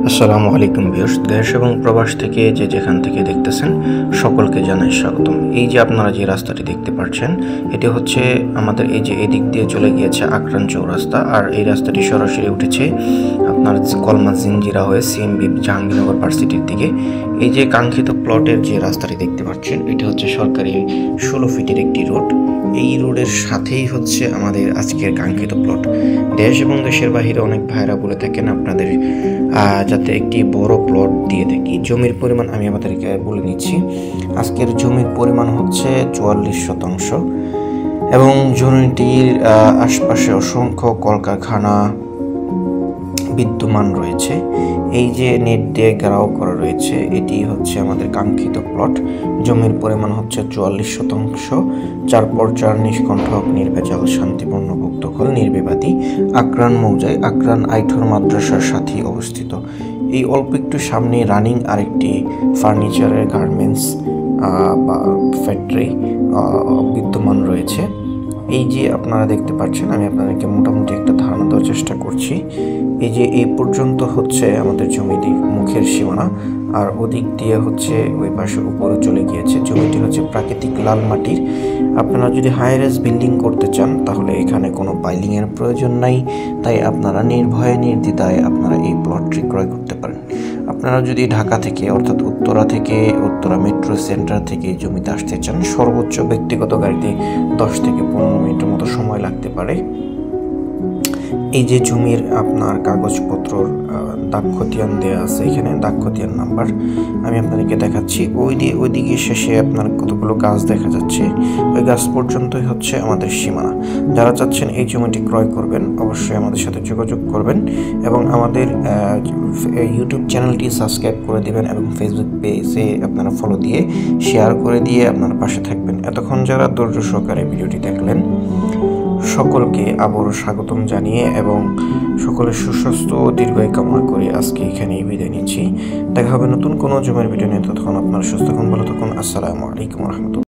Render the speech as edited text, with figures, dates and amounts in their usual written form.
আসসালামু আলাইকুম ভিউয়ার্স, দেশ এবং প্রবাস থেকে যেখান থেকে দেখতেছেন সকলকে জানাই স্বাগতম। এই যে আপনারা যে রাস্তাটি দেখতে পাচ্ছেন, এটি হচ্ছে আমাদের এই যে এদিক দিয়ে চলে গিয়েছে আকরান চৌরাস্তা, আর এই রাস্তাটি সরাসরি উঠেছে আপনার কলমা জিঞ্জিরা হয়ে সিএমবি জাহাঙ্গীরনগর ভার্সিটির দিকে। এই যে কাঙ্ক্ষিত প্লটের যে রাস্তাটি দেখতে পাচ্ছেন, এটি হচ্ছে সরকারি 16 ফিটের একটি রোড। এই রোডের সাথেই হচ্ছে আমাদের আজকের কাঙ্ক্ষিত প্লট। দেশ এবং দেশের বাহিরে অনেক ভাইরা বলে থাকেন আপনাদের যাতে একটি বড় প্লট দিয়ে থাকি। জমির পরিমাণ আমি আমাদেরকে বলে নিচ্ছি। আজকের জমির পরিমাণ হচ্ছে 44 শতাংশ এবং জমিটির আশপাশে অসংখ্য কলকারখানা বিদ্যমান রয়েছে। এই যে নেট দিয়ে ঘেরাও করা রয়েছে, এটি হচ্ছে আমাদের কাঙ্ক্ষিত প্লট। জমির পরিমাণ হচ্ছে 44 শতাংশ, 4x4 নিষ্কণ্ঠক নির্ভেজাল শান্তিপূর্ণ ভুক্তকল নির্বিবাদী, আকরান মৌজায় আকরান আইঠর মাদ্রাসার সাথে অবস্থিত। এই অল্প একটু সামনে রানিং আরেকটি ফার্নিচারের গার্মেন্টস বা ফ্যাক্টরি বিদ্যমান রয়েছে। এই যে আপনারা দেখতে পাচ্ছেন, আমি আপনাদেরকে মোটামুটি একটা ধারণা দেওয়ার চেষ্টা করছি। এই যে এই পর্যন্ত হচ্ছে আমাদের জমিটি মুখের সীমানা, আর ওদিক দিয়ে হচ্ছে ওই পাশে উপরে চলে গিয়েছে। জমিটি হচ্ছে প্রাকৃতিক লাল মাটির। আপনারা যদি হাই রাইজ বিল্ডিং করতে চান তাহলে এখানে কোনো পাইলিংয়ের প্রয়োজন নাই, তাই আপনারা নির্ভয়ে নির্দ্বিধায় আপনারা এই প্লটটি ক্রয় করতে পারেন। আপনারা যদি ঢাকা থেকে অর্থাৎ উত্তরা মেট্রো সেন্টার থেকে জমিতে আসতে চান, সর্বোচ্চ ব্যক্তিগত গাড়িতে 10 থেকে 15 মিনিটের মতো সময় লাগতে পারে। এই যে জমির আপনার কাগজপত্রর দাক্ষতিয়ান দেওয়া আছে, এখানে দাক্ষতিয়ান নাম্বার আমি আপনাদেরকে দেখাচ্ছি। ওইদিকে শেষে আপনার কতগুলো গাছ দেখা যাচ্ছে, ওই গাছ পর্যন্তই হচ্ছে আমাদের সীমানা। যারা চাচ্ছেন এই জমিটি ক্রয় করবেন, অবশ্যই আমাদের সাথে যোগাযোগ করবেন এবং আমাদের ইউটিউব চ্যানেলটি সাবস্ক্রাইব করে দেবেন এবং ফেসবুক পেজে আপনারা ফলো দিয়ে শেয়ার করে দিয়ে আপনার পাশে থাকবেন। এতক্ষণ যারা ধৈর্য সহকারে ভিডিওটি দেখলেন, সকলকে আবারও স্বাগতম জানিয়ে এবং সকলের সুস্বাস্থ্য ও দীর্ঘায়ু কামনা করে আজকে এখানেই বিদায় নিচ্ছি। দেখা হবে নতুন কোনো জমির ভিডিও নিয়ে। ততক্ষণ আপনারা সুস্থ থাকুন, ভালো থাকুন। আসসালামু আলাইকুম রহমতুল্লাহ।